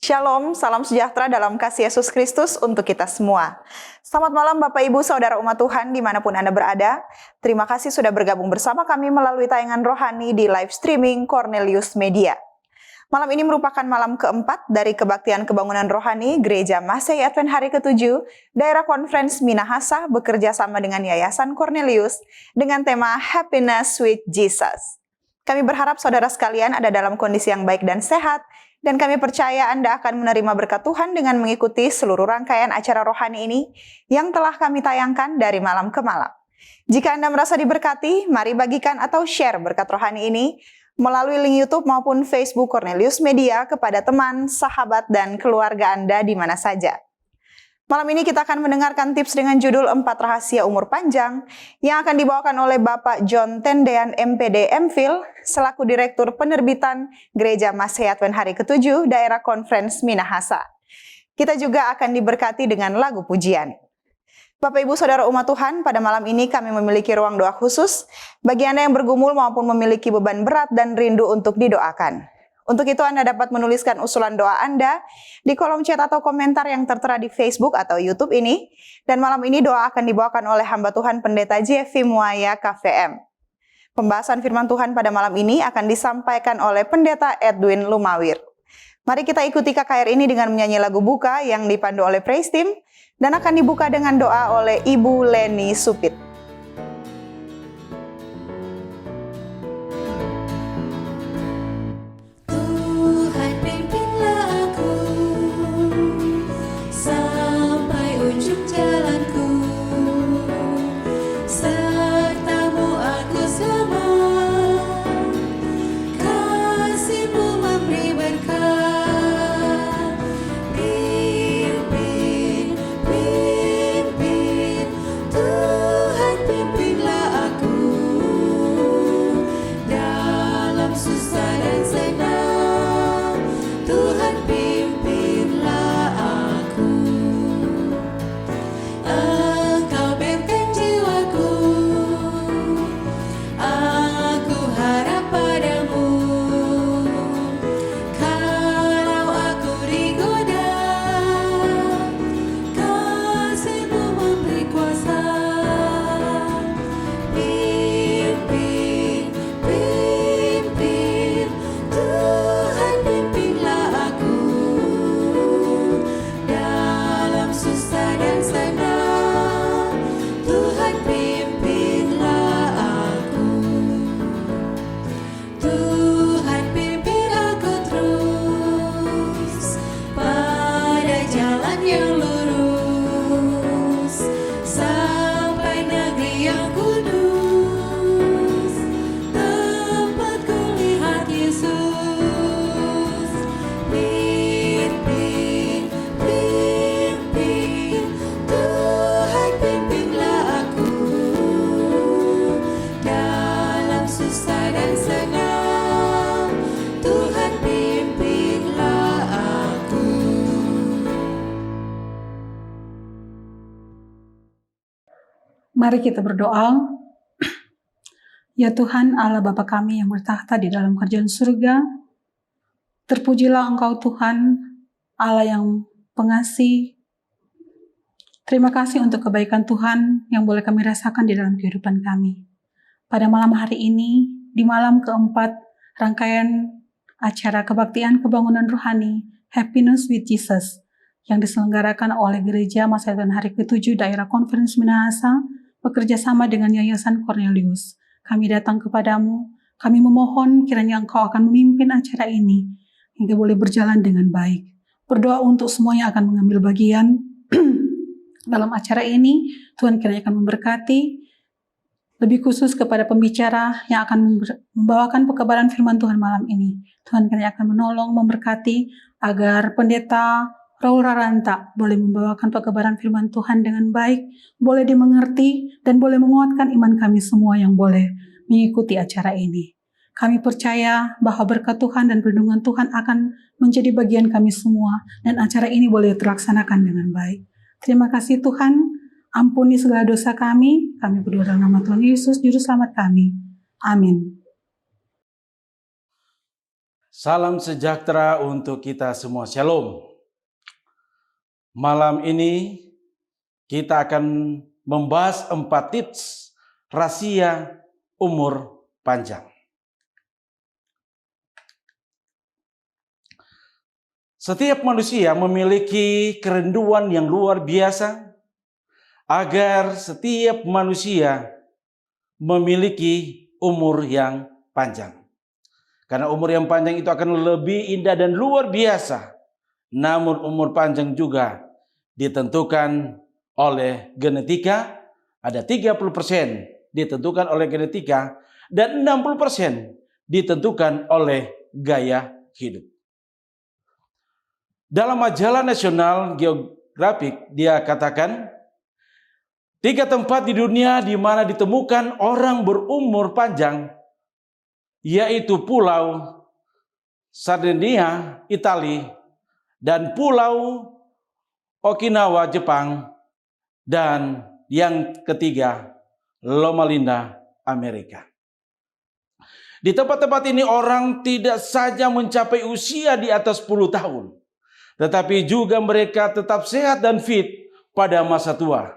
Shalom, salam sejahtera dalam kasih Yesus Kristus untuk kita semua. Selamat malam Bapak Ibu Saudara umat Tuhan dimanapun Anda berada. Terima kasih sudah bergabung bersama kami melalui tayangan rohani di live streaming Cornelius Media. Malam ini merupakan malam keempat dari kebaktian kebangunan rohani Gereja Masehi Advent hari ke-7, Daerah Conference Minahasa bekerja sama dengan Yayasan Cornelius dengan tema Happiness with Jesus. Kami berharap saudara sekalian ada dalam kondisi yang baik dan sehat, dan kami percaya Anda akan menerima berkat Tuhan dengan mengikuti seluruh rangkaian acara rohani ini yang telah kami tayangkan dari malam ke malam. Jika Anda merasa diberkati, mari bagikan atau share berkat rohani ini melalui link YouTube maupun Facebook Cornelius Media kepada teman, sahabat, dan keluarga Anda di mana saja. Malam ini kita akan mendengarkan tips dengan judul 4 Rahasia Umur Panjang yang akan dibawakan oleh Bapak John Tendean MPD MPhil selaku Direktur Penerbitan Gereja Masehi Advent hari ke-7 Daerah Conference Minahasa. Kita juga akan diberkati dengan lagu pujian. Bapak Ibu Saudara umat Tuhan, pada malam ini kami memiliki ruang doa khusus bagi Anda yang bergumul maupun memiliki beban berat dan rindu untuk didoakan. Untuk itu Anda dapat menuliskan usulan doa Anda di kolom chat atau komentar yang tertera di Facebook atau YouTube ini. Dan malam ini doa akan dibawakan oleh hamba Tuhan Pendeta Jeffy Muaya KVM. Pembahasan firman Tuhan pada malam ini akan disampaikan oleh Pendeta Edwin Lumawir. Mari kita ikuti KKR ini dengan menyanyi lagu buka yang dipandu oleh Praise Team dan akan dibuka dengan doa oleh Ibu Leni Supit. Mari kita berdoa. Ya Tuhan Allah Bapa kami yang bertahta di dalam kerajaan surga, terpujilah Engkau Tuhan, Allah yang pengasih. Terima kasih untuk kebaikan Tuhan yang boleh kami rasakan di dalam kehidupan kami. Pada malam hari ini, di malam keempat rangkaian acara kebaktian kebangunan rohani Happiness with Jesus yang diselenggarakan oleh Gereja Masehi Advent hari ke-7 Daerah Conference Minahasa bekerja sama dengan Yayasan Cornelius. Kami datang kepadamu, kami memohon kiranya Engkau akan memimpin acara ini hingga boleh berjalan dengan baik. Berdoa untuk semua yang akan mengambil bagian dalam acara ini, Tuhan kiranya akan memberkati, lebih khusus kepada pembicara yang akan membawakan pekabaran firman Tuhan malam ini. Tuhan kiranya akan menolong, memberkati agar pendeta Raul Raranta boleh membawakan pekabaran firman Tuhan dengan baik, boleh dimengerti, dan boleh menguatkan iman kami semua yang boleh mengikuti acara ini. Kami percaya bahwa berkat Tuhan dan perlindungan Tuhan akan menjadi bagian kami semua, dan acara ini boleh terlaksanakan dengan baik. Terima kasih Tuhan, ampuni segala dosa kami berdoa dalam nama Tuhan Yesus, Juru Selamat kami. Amin. Salam sejahtera untuk kita semua. Shalom. Malam ini kita akan membahas 4 tips rahasia umur panjang. Setiap manusia memiliki kerinduan yang luar biasa agar setiap manusia memiliki umur yang panjang. Karena umur yang panjang itu akan lebih indah dan luar biasa. Namun umur panjang juga ditentukan oleh genetika, ada 30% ditentukan oleh genetika dan 60% ditentukan oleh gaya hidup. Dalam majalah National Geographic dia katakan 3 tempat di dunia di mana ditemukan orang berumur panjang, yaitu Pulau Sardinia, Italia, dan Pulau Okinawa, Jepang, dan yang ketiga Loma Linda, Amerika. Di tempat-tempat ini orang tidak saja mencapai usia di atas 10 tahun, tetapi juga mereka tetap sehat dan fit pada masa tua.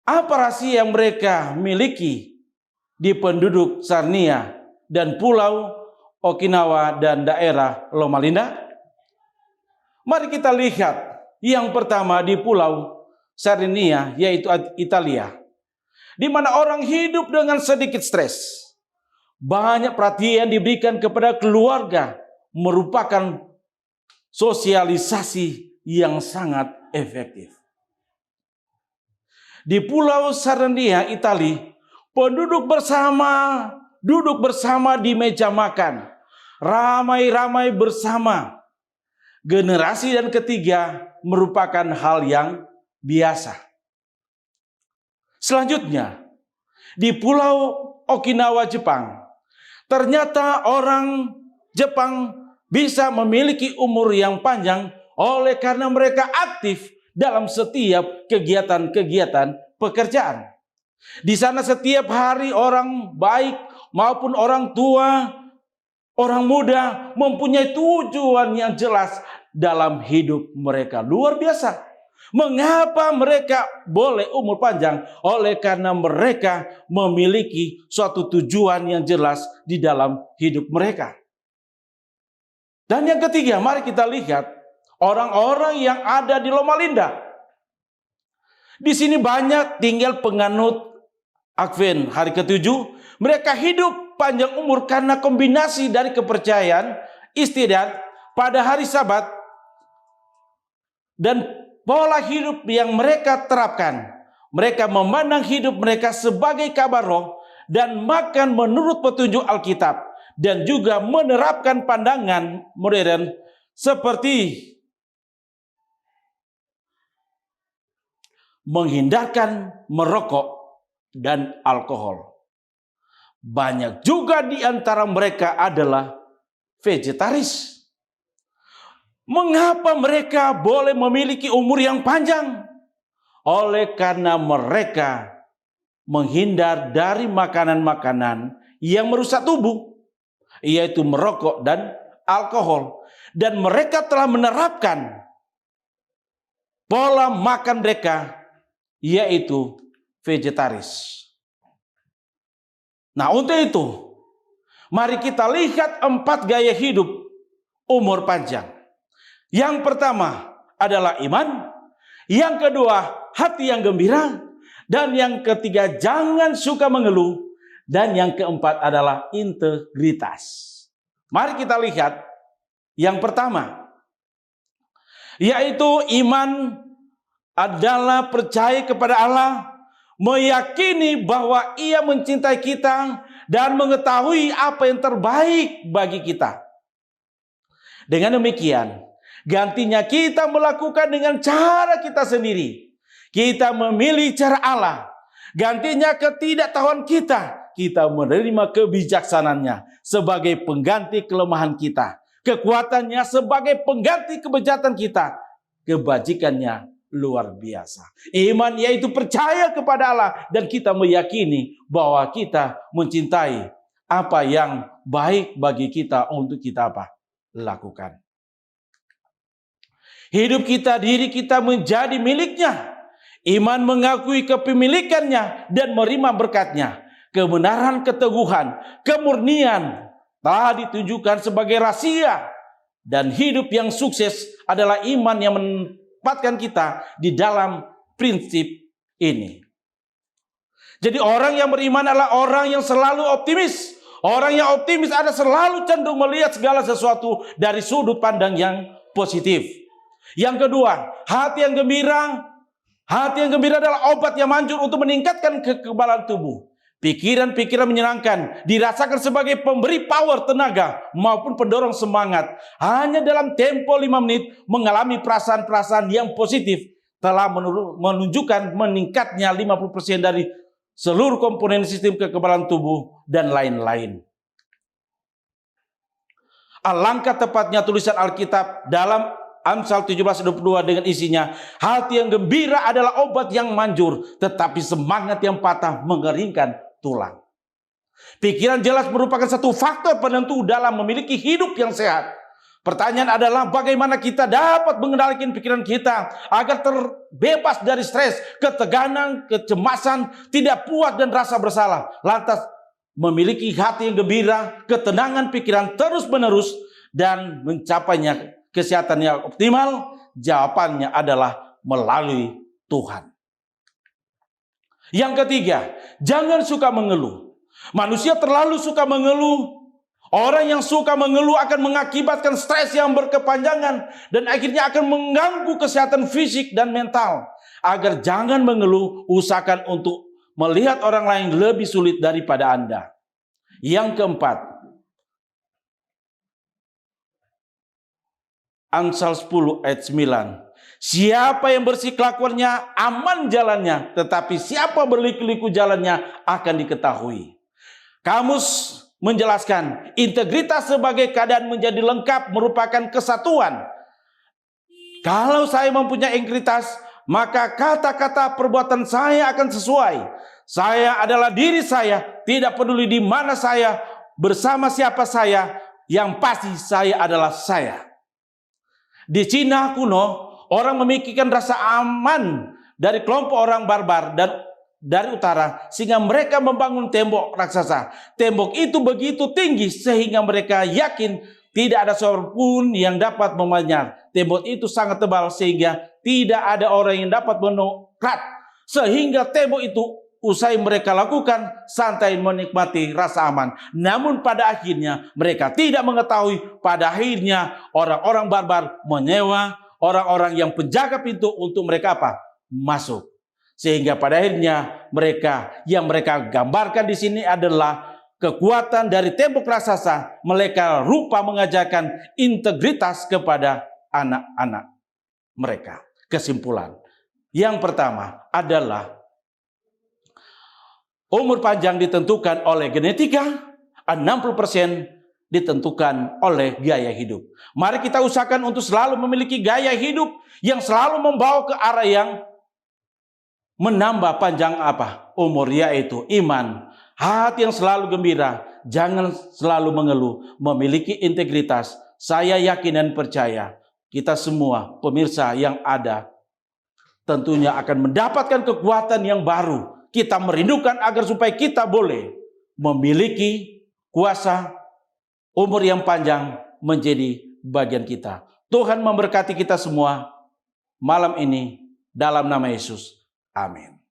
Apa rahasia yang mereka miliki di penduduk Sardinia dan Pulau Okinawa dan daerah Loma Linda? Mari kita lihat yang pertama di Pulau Sardinia, yaitu Italia, di mana orang hidup dengan sedikit stres. Banyak perhatian diberikan kepada keluarga, merupakan sosialisasi yang sangat efektif. Di Pulau Sardinia, Italia, penduduk duduk bersama di meja makan, ramai-ramai bersama. Generasi dan ketiga merupakan hal yang biasa. Selanjutnya, di Pulau Okinawa, Jepang, ternyata orang Jepang bisa memiliki umur yang panjang oleh karena mereka aktif dalam setiap kegiatan-kegiatan pekerjaan. Di sana setiap hari orang baik maupun orang tua, orang muda mempunyai tujuan yang jelas dalam hidup mereka. Luar biasa. Mengapa mereka boleh umur panjang? Oleh karena mereka memiliki suatu tujuan yang jelas di dalam hidup mereka. Dan yang ketiga, mari kita lihat orang-orang yang ada di Loma Linda. Di sini banyak tinggal penganut Advent hari ke-7. Mereka hidup panjang umur karena kombinasi dari kepercayaan, istiadat pada hari Sabat, dan pola hidup yang mereka terapkan. Mereka memandang hidup mereka sebagai kabar roh dan makan menurut petunjuk Alkitab. Dan juga menerapkan pandangan modern seperti menghindarkan merokok dan alkohol. Banyak juga di antara mereka adalah vegetaris. Mengapa mereka boleh memiliki umur yang panjang? Oleh karena mereka menghindar dari makanan-makanan yang merusak tubuh, yaitu merokok dan alkohol. Dan mereka telah menerapkan pola makan mereka, yaitu vegetaris. Nah, untuk itu, mari kita lihat 4 gaya hidup umur panjang. Yang pertama adalah iman, yang kedua hati yang gembira, dan yang ketiga jangan suka mengeluh, dan yang keempat adalah integritas. Mari kita lihat yang pertama, yaitu iman adalah percaya kepada Allah, meyakini bahwa Ia mencintai kita dan mengetahui apa yang terbaik bagi kita. Dengan demikian, gantinya kita melakukan dengan cara kita sendiri. Kita memilih cara Allah. Gantinya ketidaktahuan kita menerima kebijaksanaannya sebagai pengganti kelemahan kita. Kekuatannya sebagai pengganti kebejatan kita. Kebajikannya luar biasa. Iman yaitu percaya kepada Allah dan kita meyakini bahwa kita mencintai apa yang baik bagi kita untuk kita lakukan. Hidup kita, diri kita menjadi miliknya. Iman mengakui kepemilikannya dan menerima berkatnya. Kebenaran, keteguhan, kemurnian telah ditunjukkan sebagai rahasia. Dan hidup yang sukses adalah iman yang menempatkan kita di dalam prinsip ini. Jadi orang yang beriman adalah orang yang selalu optimis. Orang yang optimis ada selalu cenderung melihat segala sesuatu dari sudut pandang yang positif. Yang kedua, hati yang gembira. Hati yang gembira adalah obat yang manjur untuk meningkatkan kekebalan tubuh. Pikiran-pikiran menyenangkan dirasakan sebagai pemberi power tenaga maupun pendorong semangat. Hanya dalam tempo 5 menit mengalami perasaan-perasaan yang positif telah menunjukkan meningkatnya 50% dari seluruh komponen sistem kekebalan tubuh dan lain-lain. Alangkah tepatnya tulisan Alkitab dalam Amsal 17:22 dengan isinya, hati yang gembira adalah obat yang manjur, tetapi semangat yang patah mengeringkan tulang. Pikiran jelas merupakan satu faktor penentu dalam memiliki hidup yang sehat. Pertanyaan adalah bagaimana kita dapat mengendalikan pikiran kita agar terbebas dari stres, ketegangan, kecemasan, tidak puas dan rasa bersalah. Lantas memiliki hati yang gembira, ketenangan pikiran terus-menerus dan mencapainya kesehatan yang optimal. Jawabannya adalah melalui Tuhan. Yang ketiga, jangan suka mengeluh. Manusia terlalu suka mengeluh. Orang yang suka mengeluh akan mengakibatkan stres yang berkepanjangan dan akhirnya akan mengganggu kesehatan fisik dan mental. Agar jangan mengeluh, usahakan untuk melihat orang lain lebih sulit daripada Anda. Yang keempat, Amsal 10 ayat 9. Siapa yang bersih kelakuannya, aman jalannya. Tetapi siapa berliku-liku jalannya akan diketahui. Kamus menjelaskan, integritas sebagai keadaan menjadi lengkap merupakan kesatuan. Kalau saya mempunyai integritas, maka kata-kata perbuatan saya akan sesuai. Saya adalah diri saya, tidak peduli di mana saya, bersama siapa saya, yang pasti saya adalah saya. Di Cina kuno, orang memikirkan rasa aman dari kelompok orang barbar dan dari utara, sehingga mereka membangun tembok raksasa. Tembok itu begitu tinggi sehingga mereka yakin tidak ada seorang pun yang dapat memanjat. Tembok itu sangat tebal sehingga tidak ada orang yang dapat menokrat. Sehingga tembok itu usai mereka lakukan santai menikmati rasa aman. Namun pada akhirnya mereka tidak mengetahui, pada akhirnya orang-orang barbar menyewa orang-orang yang penjaga pintu untuk mereka masuk. Sehingga pada akhirnya mereka gambarkan di sini adalah kekuatan dari tembok raksasa. Mereka rupa mengajarkan integritas kepada anak-anak mereka. Kesimpulan yang pertama adalah umur panjang ditentukan oleh genetika, 60% ditentukan oleh gaya hidup. Mari kita usahakan untuk selalu memiliki gaya hidup yang selalu membawa ke arah yang menambah panjang umur, yaitu iman, hati yang selalu gembira, jangan selalu mengeluh, memiliki integritas. Saya yakin dan percaya kita semua pemirsa yang ada tentunya akan mendapatkan kekuatan yang baru. Kita merindukan agar supaya kita boleh memiliki kuasa umur yang panjang menjadi bagian kita. Tuhan memberkati kita semua malam ini dalam nama Yesus. Amin.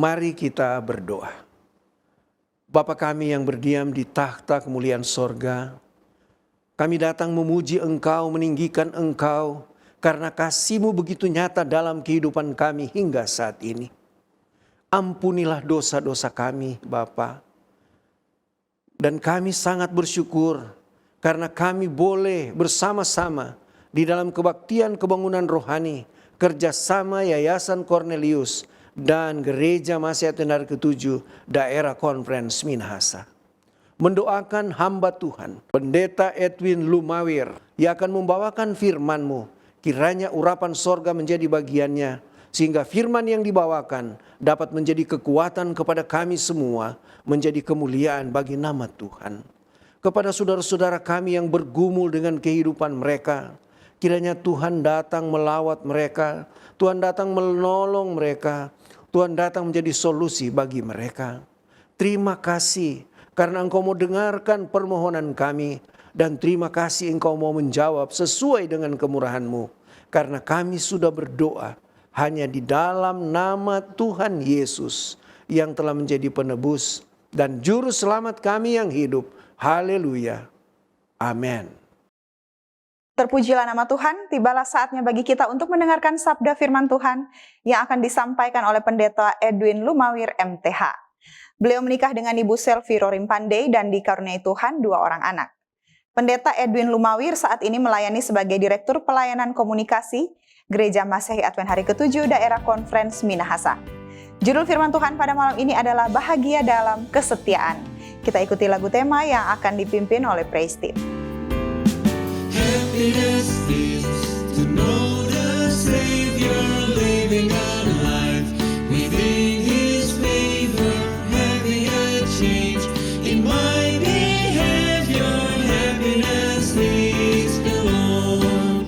Mari kita berdoa. Bapa kami yang berdiam di takhta kemuliaan sorga, kami datang memuji Engkau, meninggikan Engkau, karena kasih-Mu begitu nyata dalam kehidupan kami hingga saat ini. Ampunilah dosa-dosa kami, Bapa. Dan kami sangat bersyukur karena kami boleh bersama-sama di dalam kebaktian kebangunan rohani, kerjasama Yayasan Cornelius dan Gereja Masih Advent Hari ke-7 Daerah Conference Minahasa. Mendoakan hamba Tuhan, Pendeta Edwin Lumawir, yang akan membawakan firman-Mu. Kiranya urapan sorga menjadi bagiannya, sehingga firman yang dibawakan dapat menjadi kekuatan kepada kami semua, menjadi kemuliaan bagi nama Tuhan. Kepada saudara-saudara kami yang bergumul dengan kehidupan mereka, kiranya Tuhan datang melawat mereka, Tuhan datang menolong mereka, Tuhan datang menjadi solusi bagi mereka. Terima kasih karena Engkau mau dengarkan permohonan kami, dan terima kasih Engkau mau menjawab sesuai dengan kemurahan-Mu. Karena kami sudah berdoa hanya di dalam nama Tuhan Yesus yang telah menjadi penebus dan juru selamat kami yang hidup. Haleluya. Amin. Terpujilah nama Tuhan, tibalah saatnya bagi kita untuk mendengarkan sabda firman Tuhan yang akan disampaikan oleh Pendeta Edwin Lumawir MTH. Beliau menikah dengan Ibu Selvi Rorim Pandey dan dikaruniai Tuhan 2 orang anak. Pendeta Edwin Lumawir saat ini melayani sebagai Direktur Pelayanan Komunikasi Gereja Masehi Advent Hari ke-7 Daerah Conference Minahasa. Judul firman Tuhan pada malam ini adalah Bahagia dalam Kesetiaan. Kita ikuti lagu tema yang akan dipimpin oleh Praise Team. Happiness is to know the Savior living a life within His favor, having a change in my behavior. Happiness is the Lord.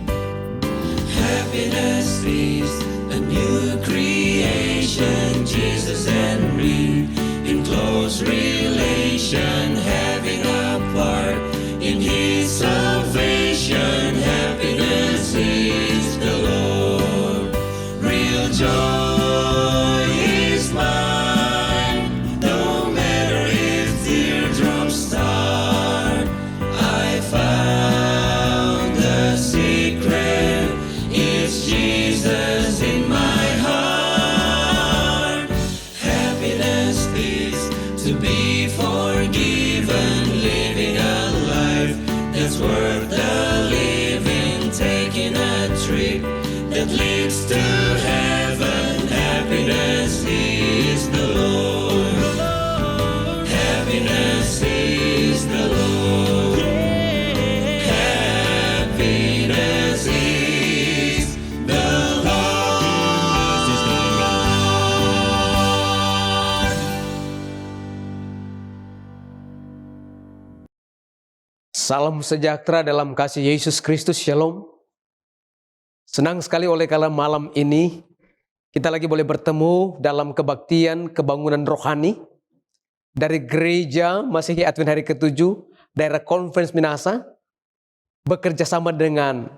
Happiness is a new creation, Jesus and me in close relation, having a part in His salvation. Happiness is the Lord. Real joy is mine, no matter if teardrops start. I found the secret, it's Jesus in my heart. Happiness is to be forgiven, living a life that's worth the living, taking a trip that leads to heaven. Happiness is the Lord. Happiness is the Lord. Happiness is the Lord. Salam sejahtera dalam kasih Yesus Kristus, Shalom. Senang sekali oleh karena malam ini kita lagi boleh bertemu dalam kebaktian kebangunan rohani dari Gereja Masehi Advent Hari ke-7 Daerah Conference Minahasa, bekerja sama dengan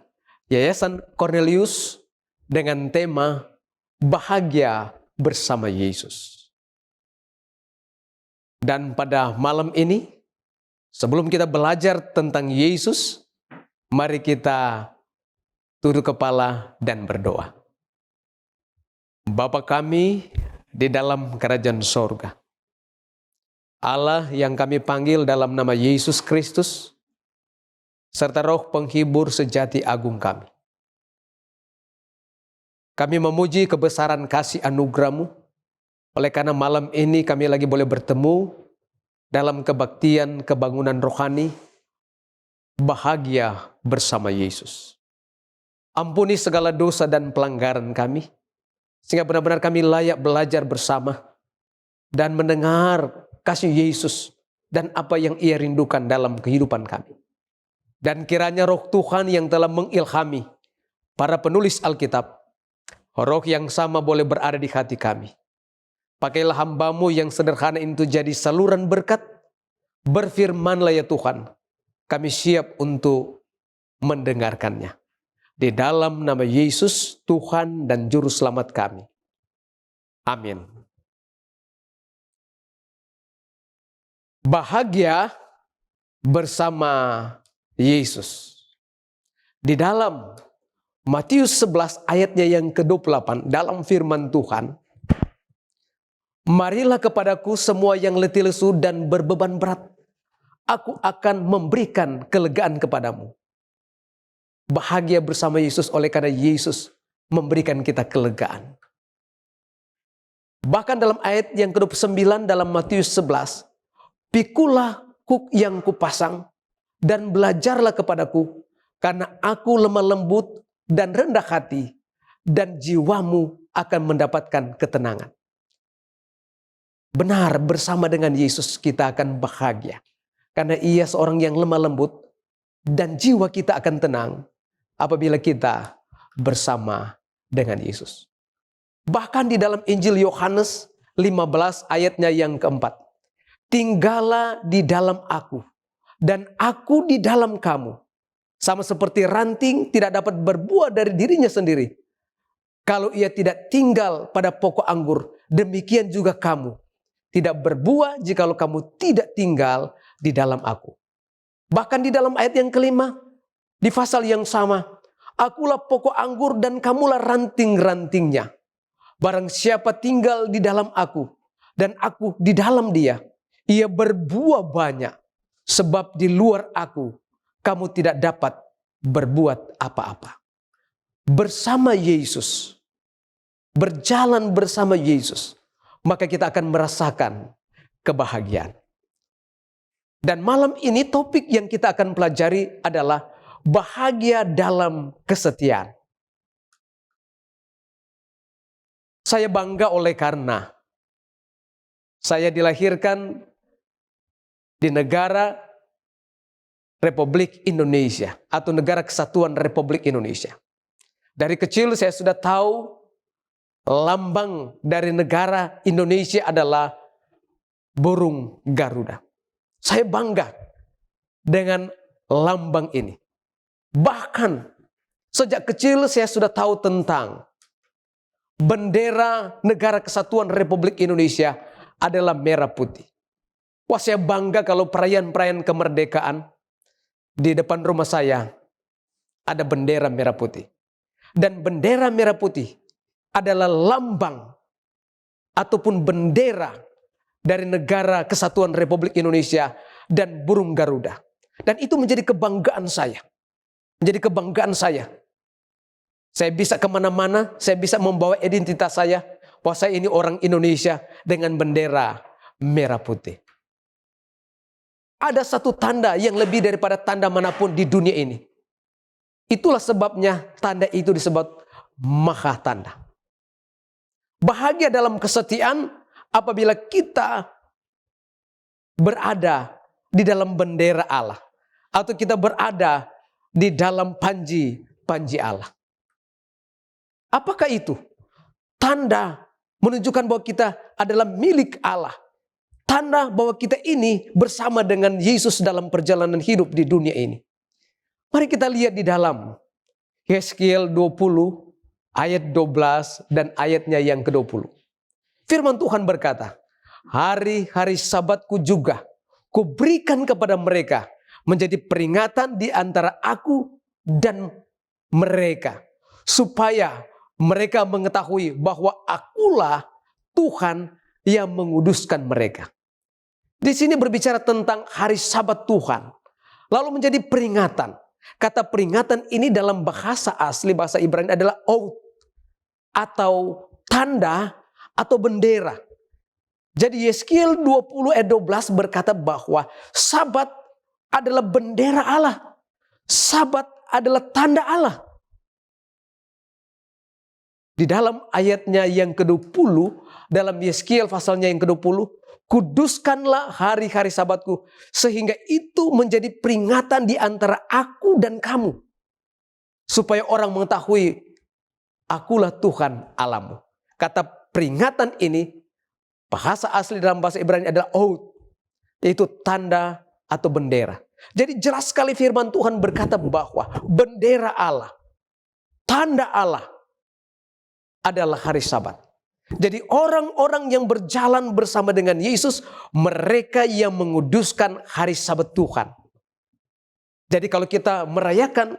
Yayasan Cornelius dengan tema Bahagia bersama Yesus. Dan pada malam ini, sebelum kita belajar tentang Yesus, mari kita tunduk kepala dan berdoa. Bapa kami di dalam kerajaan sorga, Allah yang kami panggil dalam nama Yesus Kristus, serta Roh Penghibur sejati agung kami. Kami memuji kebesaran kasih anugerah-Mu, oleh karena malam ini kami lagi boleh bertemu dalam kebaktian kebangunan rohani, bahagia bersama Yesus. Ampuni segala dosa dan pelanggaran kami, sehingga benar-benar kami layak belajar bersama dan mendengar kasih Yesus dan apa yang Ia rindukan dalam kehidupan kami. Dan kiranya Roh Tuhan yang telah mengilhami para penulis Alkitab, Roh yang sama boleh berada di hati kami. Pakailah hamba-Mu yang sederhana itu jadi saluran berkat. Berfirmanlah ya Tuhan, kami siap untuk mendengarkannya. Di dalam nama Yesus, Tuhan dan Juru Selamat kami. Amin. Bahagia bersama Yesus. Di dalam Matius 11 ayatnya yang ke-28, dalam firman Tuhan, marilah kepadaku semua yang letih lesu dan berbeban berat, aku akan memberikan kelegaan kepadamu. Bahagia bersama Yesus oleh karena Yesus memberikan kita kelegaan. Bahkan dalam ayat yang ke-29 dalam Matius 11, pikulah kuk yang kupasang dan belajarlah kepadaku, karena aku lemah lembut dan rendah hati, dan jiwamu akan mendapatkan ketenangan. Benar, bersama dengan Yesus kita akan bahagia. Karena Ia seorang yang lemah lembut, dan jiwa kita akan tenang apabila kita bersama dengan Yesus. Bahkan di dalam Injil Yohanes 15 ayatnya yang keempat. Tinggallah di dalam aku, dan aku di dalam kamu. Sama seperti ranting tidak dapat berbuah dari dirinya sendiri, kalau ia tidak tinggal pada pokok anggur, demikian juga kamu tidak berbuah jikalau kamu tidak tinggal di dalam aku. Bahkan di dalam ayat yang kelima, di pasal yang sama, akulah pokok anggur dan kamulah ranting-rantingnya. Barang siapa tinggal di dalam aku dan aku di dalam dia, ia berbuah banyak. Sebab di luar aku, kamu tidak dapat berbuat apa-apa. Bersama Yesus, berjalan bersama Yesus, maka kita akan merasakan kebahagiaan. Dan malam ini topik yang kita akan pelajari adalah bahagia dalam kesetiaan. Saya bangga oleh karena saya dilahirkan di negara Republik Indonesia atau Negara Kesatuan Republik Indonesia. Dari kecil saya sudah tahu lambang dari negara Indonesia adalah burung Garuda. Saya bangga dengan lambang ini. Bahkan sejak kecil saya sudah tahu tentang bendera Negara Kesatuan Republik Indonesia adalah merah putih. Wah, saya bangga kalau perayaan-perayaan kemerdekaan di depan rumah saya ada bendera merah putih. Dan bendera merah putih adalah lambang ataupun bendera dari Negara Kesatuan Republik Indonesia dan burung Garuda. Dan itu menjadi kebanggaan saya. Menjadi kebanggaan saya. Saya bisa kemana-mana, saya bisa membawa identitas saya, bahwa saya ini orang Indonesia dengan bendera merah putih. Ada satu tanda yang lebih daripada tanda manapun di dunia ini. Itulah sebabnya tanda itu disebut maha tanda. Bahagia dalam kesetiaan apabila kita berada di dalam bendera Allah. Atau kita berada di dalam panji Allah. Apakah itu? Tanda menunjukkan bahwa kita adalah milik Allah. Tanda bahwa kita ini bersama dengan Yesus dalam perjalanan hidup di dunia ini. Mari kita lihat di dalam Yeskiel 20 ayat 12 dan ayatnya yang ke-20. Firman Tuhan berkata, hari-hari Sabatku juga kuberikan kepada mereka menjadi peringatan di antara aku dan mereka, supaya mereka mengetahui bahwa akulah Tuhan yang menguduskan mereka. Di sini berbicara tentang hari Sabat Tuhan, lalu menjadi peringatan. Kata peringatan ini dalam bahasa asli, bahasa Ibrani adalah out, atau tanda atau bendera. Jadi Yeskiel 20 ayat 12 berkata bahwa Sabat adalah bendera Allah. Sabat adalah tanda Allah. Di dalam ayatnya yang ke-20, dalam Yeskiel pasalnya yang ke-20, kuduskanlah hari-hari Sabatku, sehingga itu menjadi peringatan di antara aku dan kamu, supaya orang mengetahui akulah Tuhan Allahmu. Kata peringatan ini, bahasa asli dalam bahasa Ibrani adalah out, yaitu tanda atau bendera. Jadi jelas sekali firman Tuhan berkata bahwa bendera Allah, tanda Allah adalah hari Sabat. Jadi orang-orang yang berjalan bersama dengan Yesus, mereka yang menguduskan hari Sabat Tuhan. Jadi kalau kita merayakan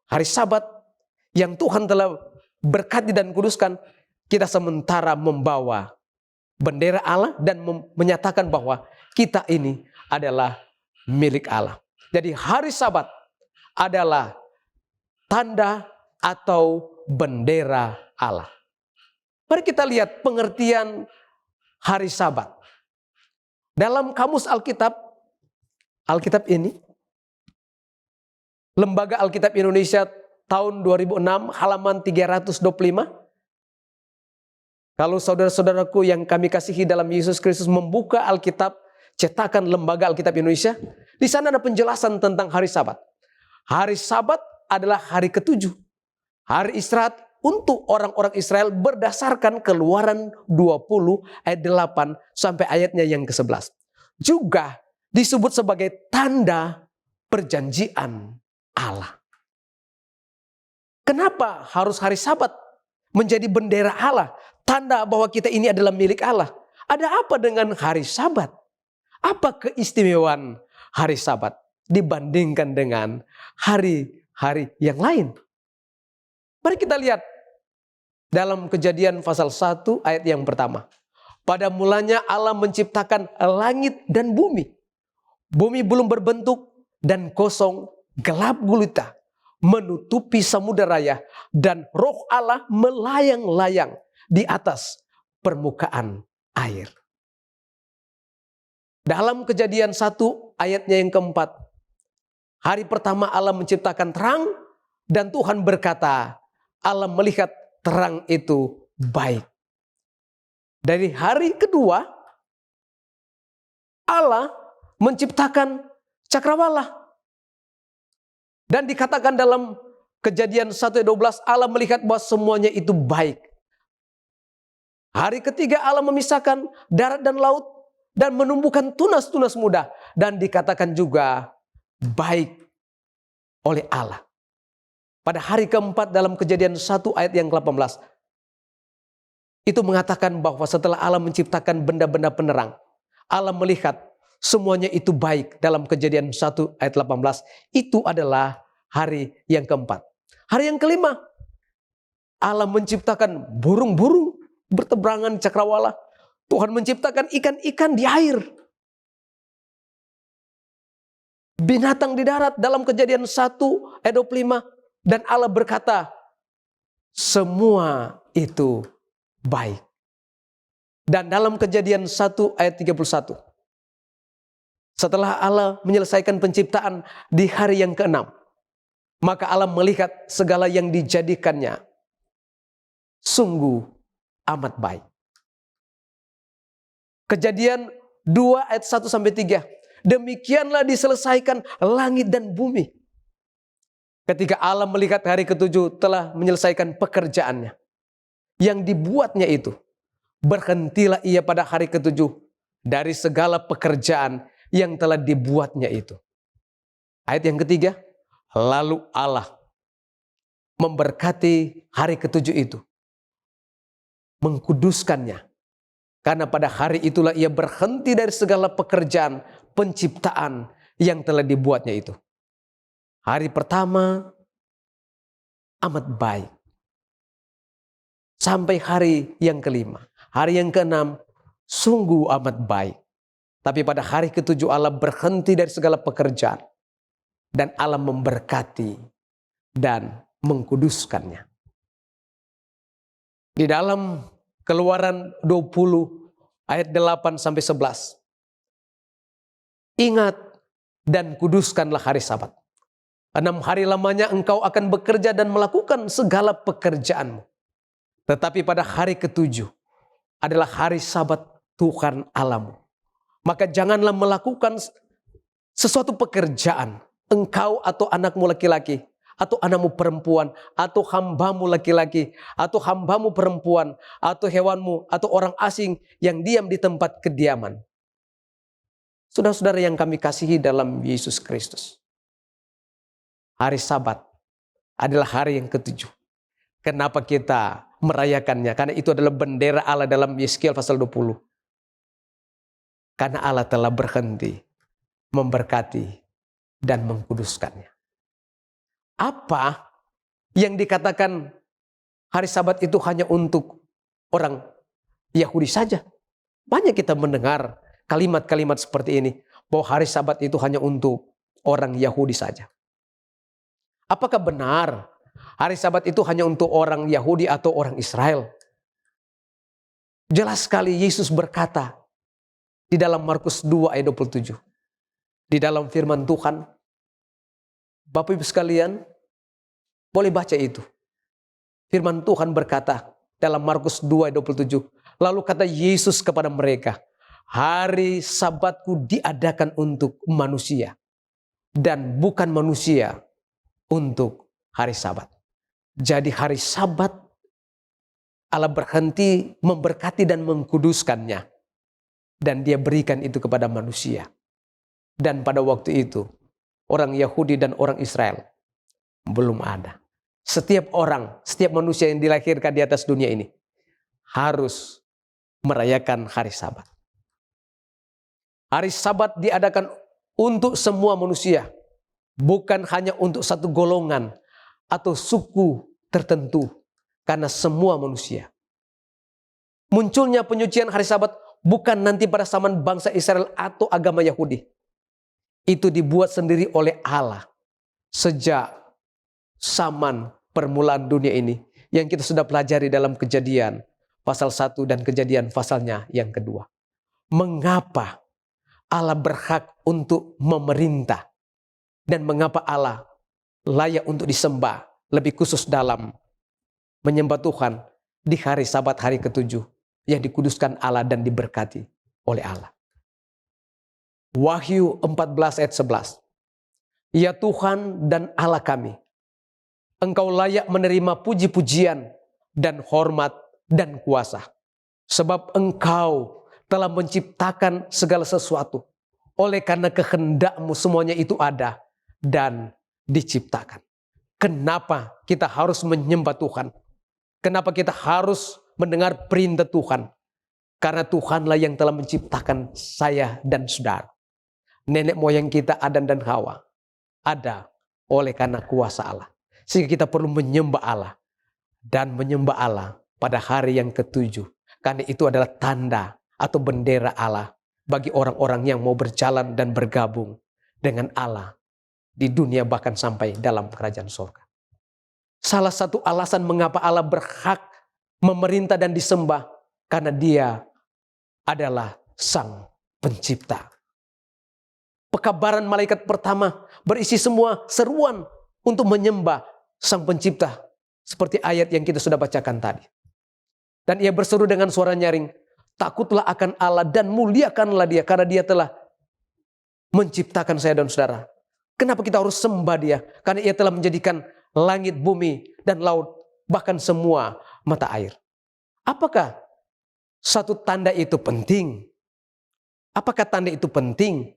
hari Sabat yang Tuhan telah berkati dan kuduskan, kita sementara membawa bendera Allah dan menyatakan bahwa kita ini adalah milik Allah. Jadi hari Sabat adalah tanda atau bendera Allah. Mari kita lihat pengertian hari Sabat. Dalam kamus Alkitab ini, Lembaga Alkitab Indonesia tahun 2006 halaman 325. Kalau saudara-saudaraku yang kami kasihi dalam Yesus Kristus membuka Alkitab, cetakan Lembaga Alkitab Indonesia, di sana ada penjelasan tentang hari Sabat. Hari Sabat adalah hari ketujuh, hari istirahat untuk orang-orang Israel berdasarkan Keluaran 20 ayat 8 sampai ayatnya yang ke-11. Juga disebut sebagai tanda perjanjian Allah. Kenapa harus hari Sabat menjadi bendera Allah? Tanda bahwa kita ini adalah milik Allah. Ada apa dengan hari Sabat? Apa keistimewaan hari Sabat dibandingkan dengan hari-hari yang lain? Mari kita lihat dalam Kejadian pasal 1 ayat yang pertama. Pada mulanya Allah menciptakan langit dan bumi. Bumi belum berbentuk dan kosong, gelap gulita, menutupi samudera raya, dan Roh Allah melayang-layang di atas permukaan air. Dalam Kejadian 1 ayatnya yang keempat. Hari pertama Allah menciptakan terang dan Tuhan berkata, Allah melihat terang itu baik. Dari hari kedua, Allah menciptakan cakrawala. Dan dikatakan dalam Kejadian 1:12, Allah melihat bahwa semuanya itu baik. Hari ketiga Allah memisahkan darat dan laut dan menumbuhkan tunas-tunas muda. Dan dikatakan juga baik oleh Allah. Pada hari keempat dalam Kejadian 1 ayat yang ke-18. Itu mengatakan bahwa setelah Allah menciptakan benda-benda penerang, Allah melihat semuanya itu baik. Dalam Kejadian 1 ayat 18. Itu adalah hari yang keempat. Hari yang kelima, Allah menciptakan burung-burung bertebarangan cakrawala. Tuhan menciptakan ikan-ikan di air. Binatang di darat dalam Kejadian 1 ayat 25. Dan Allah berkata, semua itu baik. Dan dalam Kejadian 1 ayat 31. Setelah Allah menyelesaikan penciptaan di hari yang ke-6. Maka Allah melihat segala yang dijadikannya. Sungguh amat baik. Kejadian 2 ayat 1 sampai 3. Demikianlah diselesaikan langit dan bumi. Ketika Allah melihat hari ketujuh telah menyelesaikan pekerjaannya. Yang dibuatnya itu. Berhentilah ia pada hari ketujuh. Dari segala pekerjaan yang telah dibuatnya itu. Ayat yang ketiga. Lalu Allah memberkati hari ketujuh itu. Mengkuduskannya. Karena pada hari itulah ia berhenti dari segala pekerjaan penciptaan yang telah dibuatnya itu. Hari pertama amat baik. Sampai hari yang kelima. Hari yang keenam sungguh amat baik. Tapi pada hari ketujuh Allah berhenti dari segala pekerjaan. Dan Allah memberkati dan mengkuduskannya. Di dalam Keluaran 20 ayat 8 sampai 11. Ingat dan kuduskanlah hari Sabat. 6 hari lamanya engkau akan bekerja dan melakukan segala pekerjaanmu. Tetapi pada hari ketujuh adalah hari Sabat Tuhan Allahmu. Maka janganlah melakukan sesuatu pekerjaan. Engkau atau anakmu laki-laki, atau anakmu perempuan, atau hambamu laki-laki, atau hambamu perempuan, atau hewanmu, atau orang asing yang diam di tempat kediaman. Saudara-saudara yang kami kasihi dalam Yesus Kristus. Hari Sabat adalah hari yang ketujuh. Kenapa kita merayakannya. Karena itu adalah bendera Allah dalam Yeskiel pasal 20. Karena Allah telah berhenti memberkati dan mengkuduskannya. Apa yang dikatakan hari Sabat itu hanya untuk orang Yahudi saja? Banyak kita mendengar kalimat-kalimat seperti ini, bahwa hari Sabat itu hanya untuk orang Yahudi saja. Apakah benar hari Sabat itu hanya untuk orang Yahudi atau orang Israel? Jelas sekali Yesus berkata di dalam Markus 2 ayat 27. Di dalam firman Tuhan, Bapak Ibu sekalian, boleh baca itu. Firman Tuhan berkata dalam Markus 2 ayat 27. Lalu kata Yesus kepada mereka, hari Sabatku diadakan untuk manusia, dan bukan manusia untuk hari Sabat. Jadi hari Sabat Allah berhenti memberkati dan mengkuduskannya, dan dia berikan itu kepada manusia. Dan pada waktu itu orang Yahudi dan orang Israel belum ada. Setiap orang, setiap manusia yang dilahirkan di atas dunia ini harus merayakan hari Sabat. Hari Sabat diadakan untuk semua manusia, bukan hanya untuk satu golongan atau suku tertentu, karena semua manusia. Munculnya penyucian hari Sabat bukan nanti pada zaman bangsa Israel atau agama Yahudi. Itu dibuat sendiri oleh Allah sejak zaman permulaan dunia ini, yang kita sudah pelajari dalam Kejadian pasal 1 dan Kejadian pasalnya yang kedua. Mengapa Allah berhak untuk memerintah, dan mengapa Allah layak untuk disembah, lebih khusus dalam menyembah Tuhan di hari Sabat, hari ke-7 yang dikuduskan Allah dan diberkati oleh Allah. Wahyu 14 ayat 11. Ya Tuhan dan Allah kami, Engkau layak menerima puji-pujian dan hormat dan kuasa. Sebab Engkau telah menciptakan segala sesuatu. Oleh karena kehendak-Mu semuanya itu ada dan diciptakan. Kenapa kita harus menyembah Tuhan? Kenapa kita harus mendengar perintah Tuhan? Karena Tuhanlah yang telah menciptakan saya dan saudara. Nenek moyang kita Adam dan Hawa ada oleh karena kuasa Allah. Sehingga kita perlu menyembah Allah. Dan menyembah Allah pada hari yang ke-7. Karena itu adalah tanda atau bendera Allah bagi orang-orang yang mau berjalan dan bergabung dengan Allah di dunia, bahkan sampai dalam kerajaan surga. Salah satu alasan mengapa Allah berhak memerintah dan disembah, karena Dia adalah Sang Pencipta. Pekabaran malaikat pertama berisi semua seruan untuk menyembah Sang Pencipta, seperti ayat yang kita sudah bacakan tadi. Dan ia berseru dengan suara nyaring, takutlah akan Allah dan muliakanlah Dia, karena Dia telah menciptakan saya dan saudara. Kenapa kita harus sembah Dia? Karena Ia telah menjadikan langit, bumi, dan laut, bahkan semua mata air. Apakah satu tanda itu penting? Apakah tanda itu penting?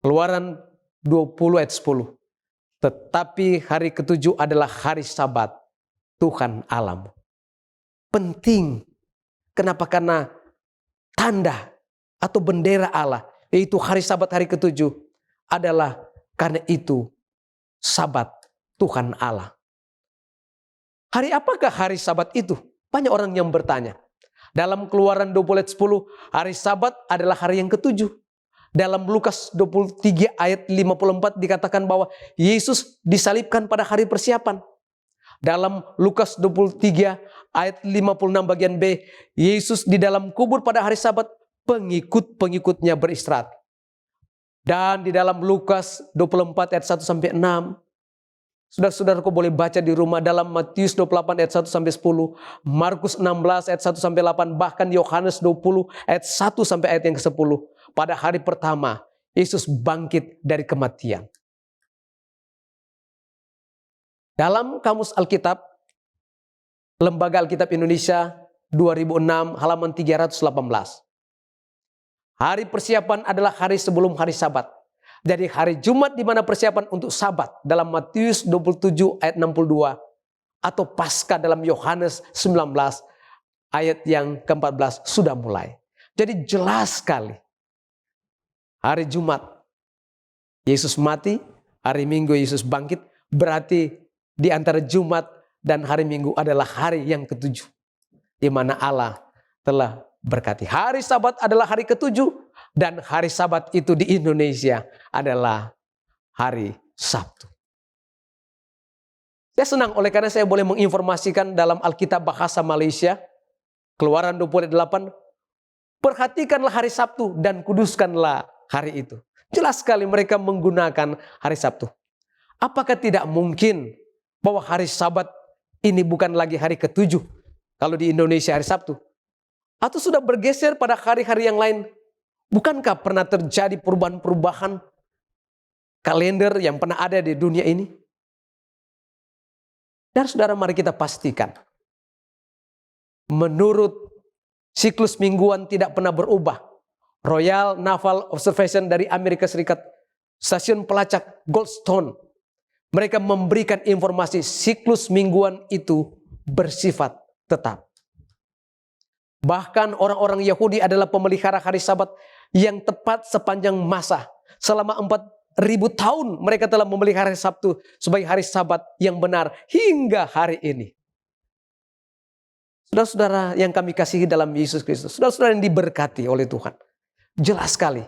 Keluaran 20 ayat 10. Tetapi hari ke-7 adalah hari Sabat Tuhan Allahmu. Penting. Kenapa? Karena tanda atau bendera Allah, yaitu hari Sabat hari ke-7, adalah karena itu Sabat Tuhan Allah. Hari apakah hari Sabat itu? Banyak orang yang bertanya. Dalam Keluaran 20 ayat 10, hari Sabat adalah hari yang ke-7. Dalam Lukas 23 ayat 54 dikatakan bahwa Yesus disalibkan pada hari persiapan. Dalam Lukas 23 ayat 56 bagian B, Yesus di dalam kubur pada hari Sabat, pengikut-pengikutnya beristirahat. Dan di dalam Lukas 24 ayat 1 sampai 6, saudara-saudaraku boleh baca di rumah, dalam Matius 28 ayat 1 sampai 10, Markus 16 ayat 1 sampai 8, bahkan Yohanes 20 ayat 1 sampai ayat yang ke-10. Pada hari pertama, Yesus bangkit dari kematian. Dalam Kamus Alkitab, Lembaga Alkitab Indonesia 2006 halaman 318. Hari persiapan adalah hari sebelum hari Sabat. Jadi hari Jumat di mana persiapan untuk Sabat dalam Matius 27 ayat 62 atau Paskah dalam Yohanes 19 ayat yang ke-14 sudah mulai. Jadi jelas sekali. Hari Jumat Yesus mati, hari Minggu Yesus bangkit, berarti di antara Jumat dan hari Minggu adalah hari yang ke-7. Di mana Allah telah berkati. Hari Sabat adalah hari ke-7 dan hari Sabat itu di Indonesia adalah hari Sabtu. Saya senang oleh karena saya boleh menginformasikan dalam Alkitab bahasa Malaysia, Keluaran 28, perhatikanlah hari Sabtu dan kuduskanlah hari itu. Jelas sekali mereka menggunakan hari Sabtu. Apakah tidak mungkin bahwa hari Sabat ini bukan lagi hari ke-7 kalau di Indonesia hari Sabtu? Atau sudah bergeser pada hari-hari yang lain? Bukankah pernah terjadi perubahan-perubahan kalender yang pernah ada di dunia ini? Dan saudara, mari kita pastikan. Menurut siklus mingguan tidak pernah berubah. Royal Naval Observation dari Amerika Serikat, stasiun pelacak Goldstone, mereka memberikan informasi siklus mingguan itu bersifat tetap. Bahkan orang-orang Yahudi adalah pemelihara hari Sabat yang tepat sepanjang masa. Selama 4.000 tahun mereka telah memelihara hari Sabtu sebagai hari Sabat yang benar hingga hari ini. Saudara-saudara yang kami kasihi dalam Yesus Kristus, saudara-saudara yang diberkati oleh Tuhan, jelas sekali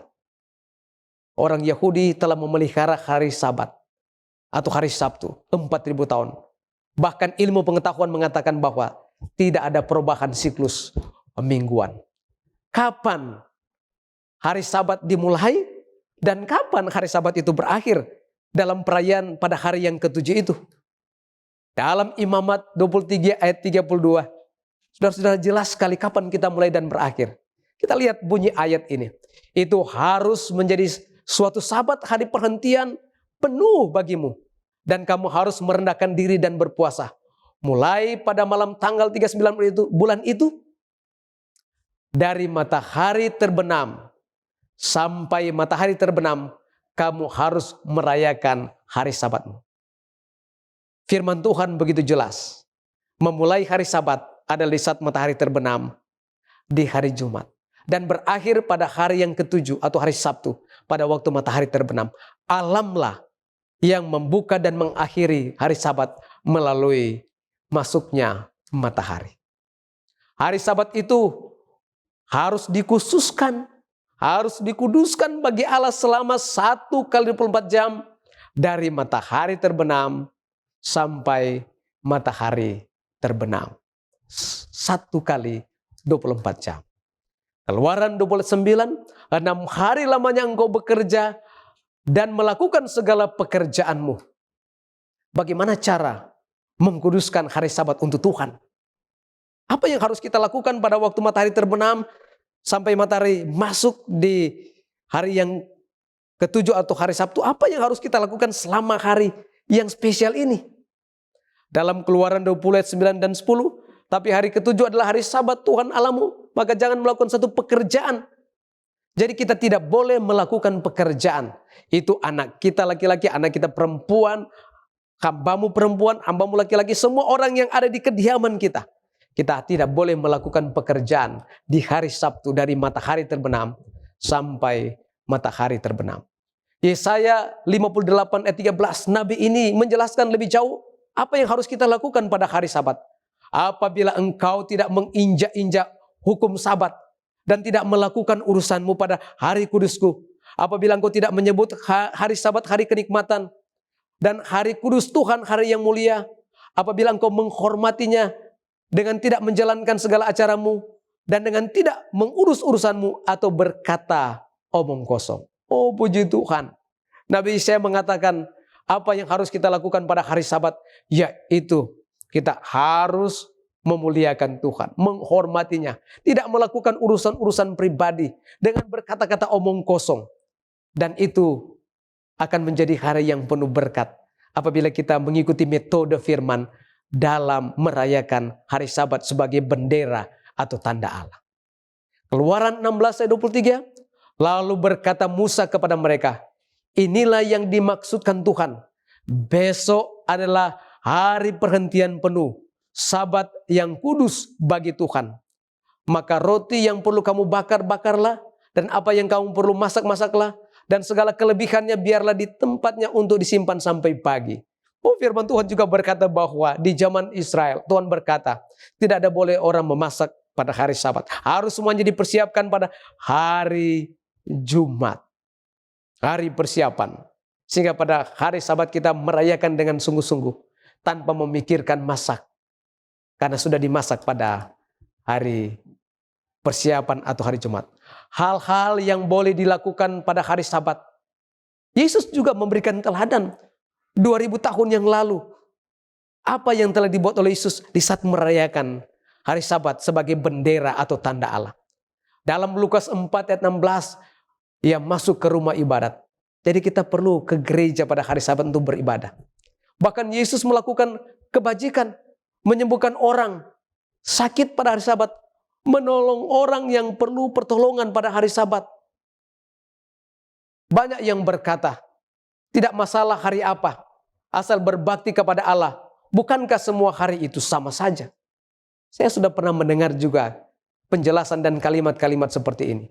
orang Yahudi telah memelihara hari Sabat atau hari Sabtu 4.000 tahun. Bahkan ilmu pengetahuan mengatakan bahwa tidak ada perubahan siklus mingguan. Kapan hari Sabat dimulai dan kapan hari Sabat itu berakhir dalam perayaan pada hari yang ke-7 itu? Dalam Imamat 23 ayat 32, saudara-saudara, jelas sekali kapan kita mulai dan berakhir. Kita lihat bunyi ayat ini. Itu harus menjadi suatu Sabat, hari perhentian penuh bagimu. Dan kamu harus merendahkan diri dan berpuasa. Mulai pada malam tanggal 39 bulan itu, dari matahari terbenam sampai matahari terbenam, kamu harus merayakan hari Sabatmu. Firman Tuhan begitu jelas. Memulai hari Sabat adalah di saat matahari terbenam di hari Jumat. Dan berakhir pada hari yang ke-7 atau hari Sabtu pada waktu matahari terbenam. Alamlah yang membuka dan mengakhiri hari Sabat melalui masuknya matahari. Hari Sabat itu harus dikhususkan, harus dikuduskan bagi Allah selama 1 kali 24 jam dari matahari terbenam sampai matahari terbenam. 1 kali 24 jam. Keluaran 29, 6 hari lamanya engkau bekerja dan melakukan segala pekerjaanmu. Bagaimana cara mengkuduskan hari Sabat untuk Tuhan? Apa yang harus kita lakukan pada waktu matahari terbenam sampai matahari masuk di hari yang ke-7 atau hari Sabtu? Apa yang harus kita lakukan selama hari yang spesial ini? Dalam Keluaran 20 ayat 9 dan 10, tapi hari ke-7 adalah hari Sabat Tuhan Allahmu, maka jangan melakukan satu pekerjaan. Jadi kita tidak boleh melakukan pekerjaan. Itu anak kita laki-laki, anak kita perempuan, hambamu perempuan, hambamu laki-laki, semua orang yang ada di kediaman kita. Kita tidak boleh melakukan pekerjaan di hari Sabtu dari matahari terbenam sampai matahari terbenam. Yesaya 58 ayat 13, Nabi ini menjelaskan lebih jauh apa yang harus kita lakukan pada hari Sabat. Apabila engkau tidak menginjak-injak hukum Sabat dan tidak melakukan urusanmu pada hari kudusku, apabila engkau tidak menyebut hari Sabat hari kenikmatan dan hari kudus Tuhan hari yang mulia, apabila engkau menghormatinya dengan tidak menjalankan segala acaramu dan dengan tidak mengurus urusanmu atau berkata omong kosong. Oh puji Tuhan. Nabi Yesaya mengatakan apa yang harus kita lakukan pada hari Sabat, yaitu kita harus memuliakan Tuhan, menghormatinya, tidak melakukan urusan-urusan pribadi dengan berkata-kata omong kosong. Dan itu akan menjadi hari yang penuh berkat apabila kita mengikuti metode firman dalam merayakan hari Sabat sebagai bendera atau tanda Allah. Keluaran 16 ayat 23, lalu berkata Musa kepada mereka, inilah yang dimaksudkan Tuhan. Besok adalah hari perhentian penuh, Sabat yang kudus bagi Tuhan. Maka roti yang perlu kamu bakar, bakarlah, dan apa yang kamu perlu masak, masaklah, dan segala kelebihannya biarlah di tempatnya untuk disimpan sampai pagi. Oh, firman Tuhan juga berkata bahwa di zaman Israel, Tuhan berkata, tidak ada boleh orang memasak pada hari Sabat. Harus semuanya dipersiapkan pada hari Jumat. Hari persiapan. Sehingga pada hari Sabat kita merayakan dengan sungguh-sungguh, tanpa memikirkan masak. Karena sudah dimasak pada hari persiapan atau hari Jumat. Hal-hal yang boleh dilakukan pada hari Sabat. Yesus juga memberikan teladan 2000 tahun yang lalu. Apa yang telah dibuat oleh Yesus di saat merayakan hari Sabat sebagai bendera atau tanda Allah. Dalam Lukas 4 ayat 16, ia masuk ke rumah ibadat. Jadi kita perlu ke gereja pada hari Sabat untuk beribadah. Bahkan Yesus melakukan kebajikan, menyembuhkan orang sakit pada hari Sabat, menolong orang yang perlu pertolongan pada hari Sabat. Banyak yang berkata, tidak masalah hari apa, asal berbakti kepada Allah. Bukankah semua hari itu sama saja? Saya sudah pernah mendengar juga penjelasan dan kalimat-kalimat seperti ini.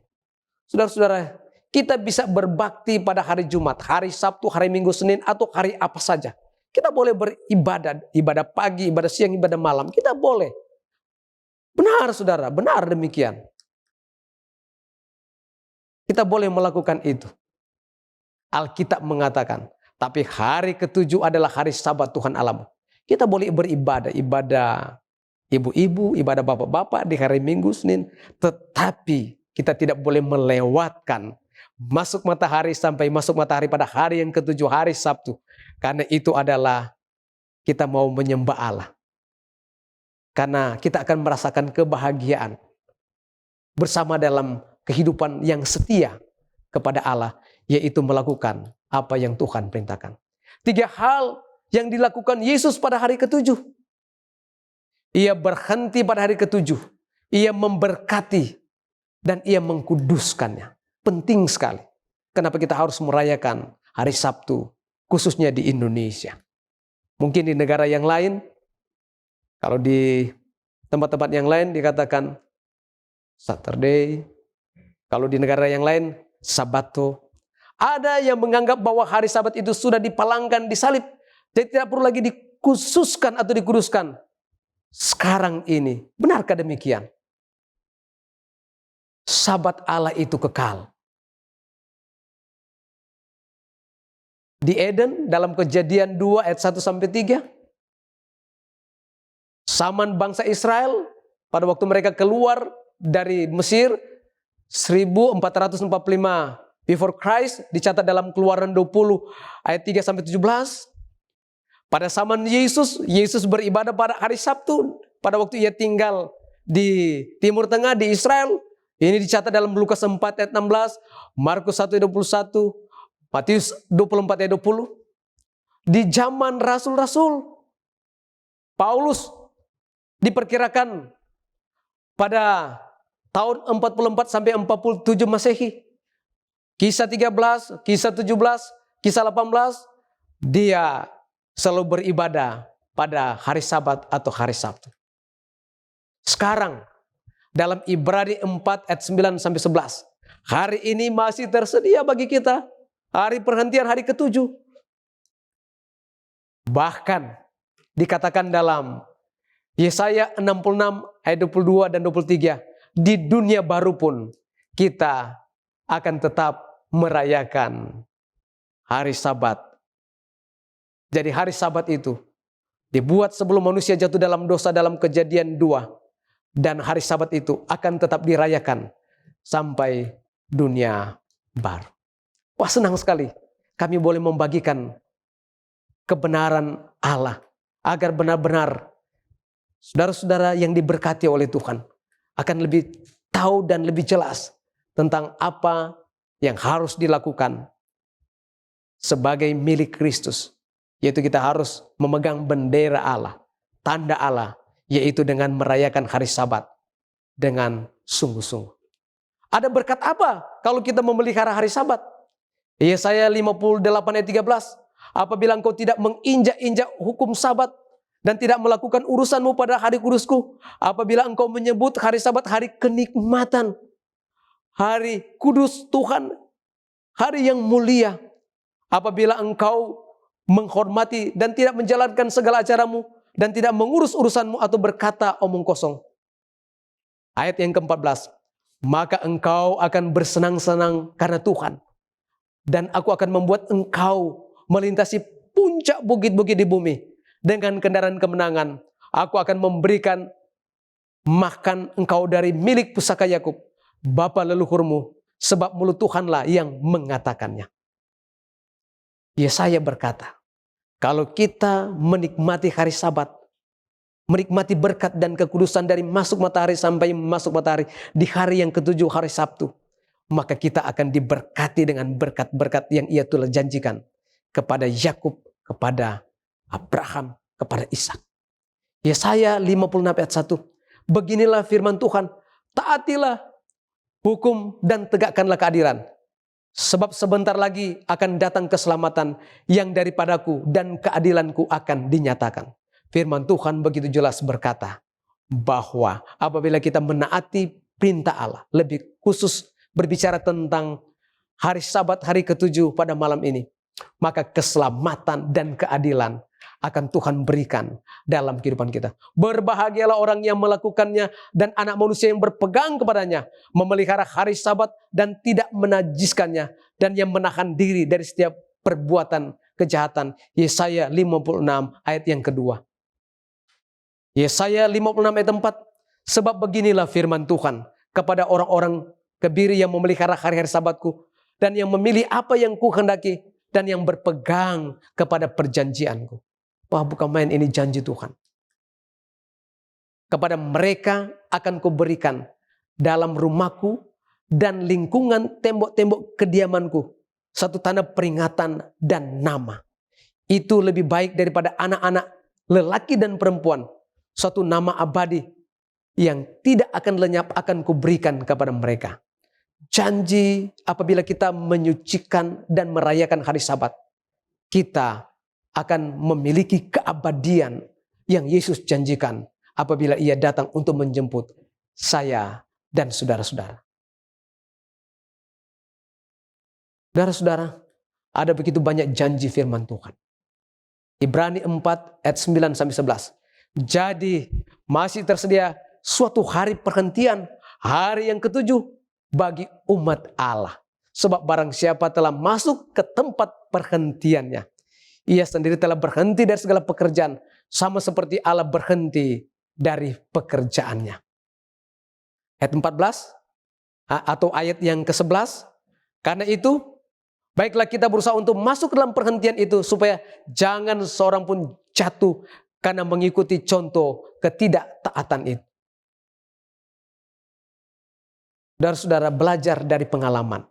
Saudara-saudara, kita bisa berbakti pada hari Jumat, hari Sabtu, hari Minggu, Senin, atau hari apa saja. Kita boleh beribadah, ibadah pagi, ibadah siang, ibadah malam. Kita boleh. Benar saudara, benar demikian. Kita boleh melakukan itu. Alkitab mengatakan, tapi hari ketujuh adalah hari Sabat Tuhan Allahmu. Kita boleh beribadah, ibadah ibu-ibu, ibadah bapak-bapak di hari Minggu, Senin. Tetapi kita tidak boleh melewatkan masuk matahari sampai masuk matahari pada hari yang ketujuh, hari Sabtu. Karena itu adalah kita mau menyembah Allah. Karena kita akan merasakan kebahagiaan bersama dalam kehidupan yang setia kepada Allah, yaitu melakukan apa yang Tuhan perintahkan. 3 hal yang dilakukan Yesus pada hari ketujuh. Ia berhenti pada hari ketujuh. Ia memberkati dan ia mengkuduskannya. Penting sekali. Kenapa kita harus merayakan hari Sabtu, khususnya di Indonesia. Mungkin di negara yang lain, kalau di tempat-tempat yang lain dikatakan Saturday. Kalau di negara yang lain, Sabato. Ada yang menganggap bahwa hari Sabat itu sudah dipalangkan, disalib. Jadi tidak perlu lagi dikhususkan atau dikuduskan. Sekarang ini, benarkah demikian? Sabat Allah itu kekal. Di Eden dalam Kejadian 2 ayat 1-3. Zaman bangsa Israel pada waktu mereka keluar dari Mesir 1445 before Christ, dicatat dalam Keluaran 20 ayat 3-17. Pada zaman Yesus, Yesus beribadah pada hari Sabtu pada waktu ia tinggal di Timur Tengah di Israel. Ini dicatat dalam Lukas 4 ayat 16, Markus 1 ayat 21, Matius 24 ayat 20. Di zaman rasul-rasul, Paulus diperkirakan pada tahun 44 sampai 47 Masehi. Kisah 13, kisah 17, kisah 18, dia selalu beribadah pada hari Sabat atau hari Sabtu. Sekarang dalam Ibrani 4 ayat 9 sampai 11, hari ini masih tersedia bagi kita. Hari perhentian, hari ketujuh. Bahkan dikatakan dalam Yesaya 66 ayat 22 dan 23, di dunia baru pun kita akan tetap merayakan hari Sabat. Jadi hari Sabat itu dibuat sebelum manusia jatuh dalam dosa dalam Kejadian 2. Dan hari Sabat itu akan tetap dirayakan sampai dunia baru. Wah, senang sekali kami boleh membagikan kebenaran Allah. Agar benar-benar saudara-saudara yang diberkati oleh Tuhan akan lebih tahu dan lebih jelas tentang apa yang harus dilakukan sebagai milik Kristus. Yaitu kita harus memegang bendera Allah, tanda Allah, yaitu dengan merayakan hari Sabat dengan sungguh-sungguh. Ada berkat apa kalau kita memelihara hari Sabat? Yesaya 58 ayat 13. apabila engkau tidak menginjak-injak hukum Sabat dan tidak melakukan urusanmu pada hari kudusku, apabila engkau menyebut hari Sabat hari kenikmatan, hari kudus Tuhan, hari yang mulia, apabila engkau menghormati dan tidak menjalankan segala acaramu dan tidak mengurus urusanmu atau berkata omong kosong. Ayat yang ke-14, maka engkau akan bersenang-senang karena Tuhan, dan aku akan membuat engkau melintasi puncak bukit-bukit di bumi dengan kendaraan kemenangan. Aku akan memberikan makan engkau dari milik pusaka Yakub, bapa leluhurmu, sebab mulut Tuhanlah yang mengatakannya. Yesaya berkata, kalau kita menikmati hari Sabat, menikmati berkat dan kekudusan dari masuk matahari sampai masuk matahari di hari yang ke-7 hari Sabtu, maka kita akan diberkati dengan berkat-berkat yang Ia telah janjikan kepada Yakub, kepada Abraham, kepada Ishak. Yesaya 56 ayat 1. Beginilah firman Tuhan, taatilah hukum dan tegakkanlah keadilan. Sebab sebentar lagi akan datang keselamatan yang daripadaku dan keadilanku akan dinyatakan. Firman Tuhan begitu jelas berkata bahwa apabila kita menaati perintah Allah, lebih khusus berbicara tentang hari Sabat hari ke-7 pada malam ini, maka keselamatan dan keadilan akan Tuhan berikan dalam kehidupan kita. Berbahagialah orang yang melakukannya dan anak manusia yang berpegang kepadanya, memelihara hari Sabat dan tidak menajiskannya, dan yang menahan diri dari setiap perbuatan kejahatan. Yesaya 56 ayat yang kedua. Yesaya 56 ayat 4. Sebab beginilah firman Tuhan kepada orang-orang kebiri yang memelihara hari-hari Sabatku, dan yang memilih apa yang kuhendaki, dan yang berpegang kepada perjanjianku. Wah, bukan main, ini janji Tuhan. Kepada mereka akan kuberikan dalam rumahku dan lingkungan tembok-tembok kediamanku satu tanda peringatan dan nama. Itu lebih baik daripada anak-anak lelaki dan perempuan. Suatu nama abadi yang tidak akan lenyap akan kuberikan kepada mereka. Janji apabila kita menyucikan dan merayakan hari Sabat, kita akan memiliki keabadian yang Yesus janjikan apabila Ia datang untuk menjemput saya dan saudara-saudara. Saudara-saudara, ada begitu banyak janji firman Tuhan. Ibrani 4 ayat 9 sampai 11. Jadi masih tersedia suatu hari perhentian, hari yang ke-7 bagi umat Allah. Sebab barang siapa telah masuk ke tempat perhentiannya, Ia sendiri telah berhenti dari segala pekerjaan, sama seperti Allah berhenti dari pekerjaannya. Ayat 14 atau ayat yang ke-11. Karena itu, baiklah kita berusaha untuk masuk ke dalam perhentian itu, supaya jangan seorang pun jatuh karena mengikuti contoh ketidaktaatan itu. Saudara-saudara, belajar dari pengalaman.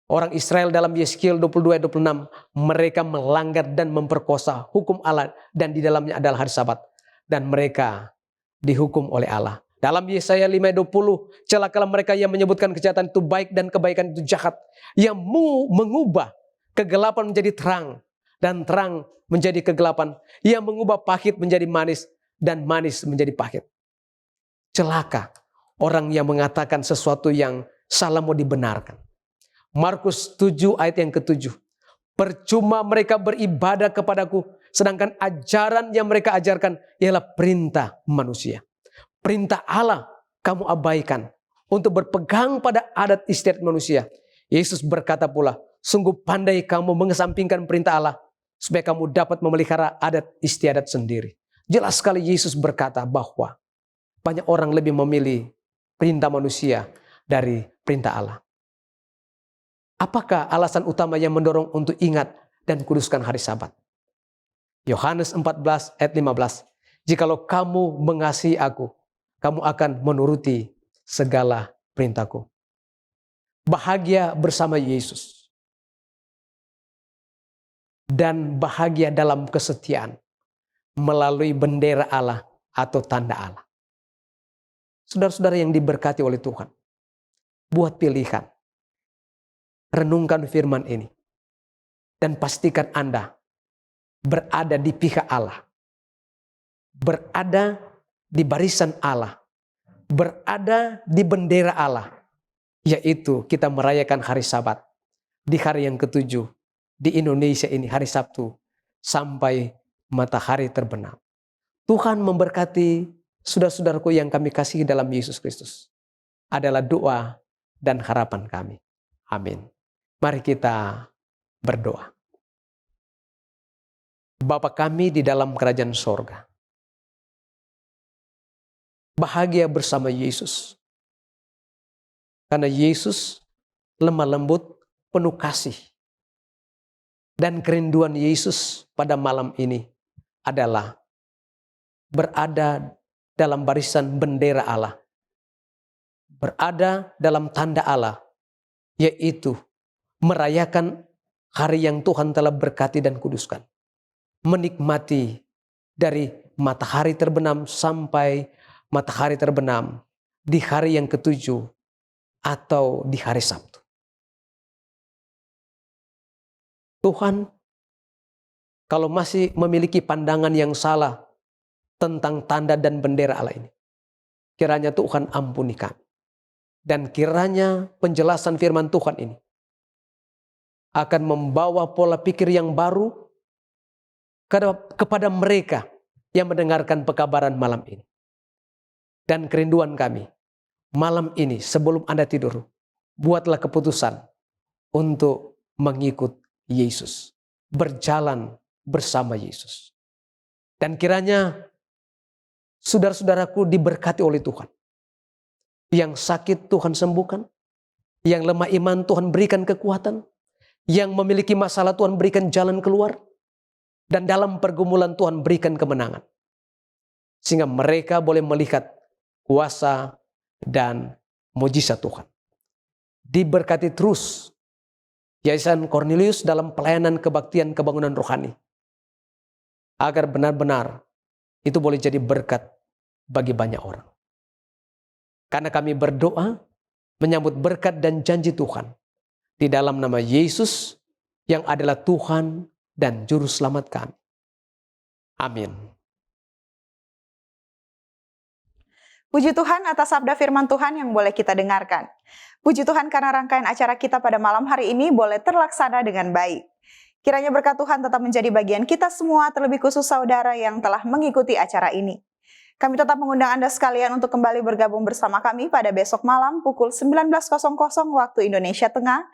Orang Israel dalam Yeskiel 22 ayat 26, mereka melanggar dan memperkosa hukum Allah, dan di dalamnya adalah hari Sabat, dan mereka dihukum oleh Allah. Dalam Yesaya 5 ayat 20, celakalah mereka yang menyebutkan kejahatan itu baik dan kebaikan itu jahat, yang mengubah kegelapan menjadi terang dan terang menjadi kegelapan, yang mengubah pahit menjadi manis dan manis menjadi pahit. Celaka orang yang mengatakan sesuatu yang salah mau dibenarkan. Markus 7 ayat yang ke-7. Percuma mereka beribadah kepadaku, sedangkan ajaran yang mereka ajarkan ialah perintah manusia. Perintah Allah kamu abaikan untuk berpegang pada adat istiadat manusia. Yesus berkata pula, sungguh pandai kamu mengesampingkan perintah Allah, supaya kamu dapat memelihara adat istiadat sendiri. Jelas sekali Yesus berkata bahwa banyak orang lebih memilih perintah manusia dari perintah Allah. Apakah alasan utama yang mendorong untuk ingat dan kuduskan hari Sabat? Yohanes 14 ayat 15. Jikalau kamu mengasihi aku, kamu akan menuruti segala perintahku. Bahagia bersama Yesus. Dan bahagia dalam kesetiaan melalui bendera Allah atau tanda Allah. Saudara-saudara yang diberkati oleh Tuhan, buat pilihan. Renungkan firman ini. dan pastikan Anda berada di pihak Allah, berada di barisan Allah, berada di bendera Allah, yaitu kita merayakan hari Sabat di hari yang ketujuh di Indonesia ini, hari Sabtu sampai matahari terbenam. Tuhan memberkati saudara-saudaraku yang kami kasihi dalam Yesus Kristus. Adalah doa dan harapan kami. Amin. Mari kita berdoa. Bapa kami di dalam kerajaan sorga, bahagia bersama Yesus. Karena Yesus lemah lembut, penuh kasih. Dan kerinduan Yesus pada malam ini adalah berada dalam barisan bendera Allah. Berada dalam tanda Allah, yaitu merayakan hari yang Tuhan telah berkati dan kuduskan. Menikmati dari matahari terbenam sampai matahari terbenam di hari yang ketujuh atau di hari Sabtu. Tuhan, kalau masih memiliki pandangan yang salah tentang tanda dan bendera Allah ini, kiranya Tuhan ampuni kami. Dan kiranya penjelasan firman Tuhan ini akan membawa pola pikir yang baru kepada mereka yang mendengarkan pekabaran malam ini. Dan kerinduan kami, malam ini sebelum Anda tidur, buatlah keputusan untuk mengikut Yesus. Berjalan bersama Yesus. Dan kiranya saudara-saudaraku diberkati oleh Tuhan. Yang sakit Tuhan sembuhkan. Yang lemah iman Tuhan berikan kekuatan. Yang memiliki masalah Tuhan berikan jalan keluar. Dan dalam pergumulan Tuhan berikan kemenangan. Sehingga mereka boleh melihat kuasa dan mujizat Tuhan. Diberkati terus Yayasan Cornelius dalam pelayanan kebaktian kebangunan rohani. Agar benar-benar itu boleh jadi berkat bagi banyak orang. Karena kami berdoa menyambut berkat dan janji Tuhan. Di dalam nama Yesus yang adalah Tuhan dan Juru Selamat kami. Amin. Puji Tuhan atas sabda firman Tuhan yang boleh kita dengarkan. Puji Tuhan karena rangkaian acara kita pada malam hari ini boleh terlaksana dengan baik. Kiranya berkat Tuhan tetap menjadi bagian kita semua, terlebih khusus saudara yang telah mengikuti acara ini. Kami tetap mengundang Anda sekalian untuk kembali bergabung bersama kami pada besok malam pukul 19.00 waktu Indonesia Tengah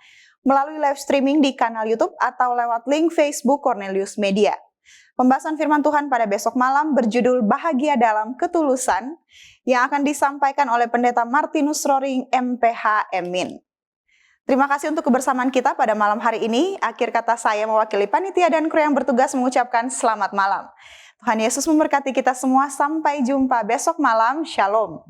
melalui live streaming di kanal YouTube atau lewat link Facebook Cornelius Media. Pembahasan firman Tuhan pada besok malam berjudul Bahagia dalam Ketulusan yang akan disampaikan oleh Pendeta Martinus Roring MPH Emin. Terima kasih untuk kebersamaan kita pada malam hari ini. Akhir kata saya mewakili panitia dan kru yang bertugas mengucapkan selamat malam. Tuhan Yesus memberkati kita semua. Sampai jumpa besok malam. Shalom.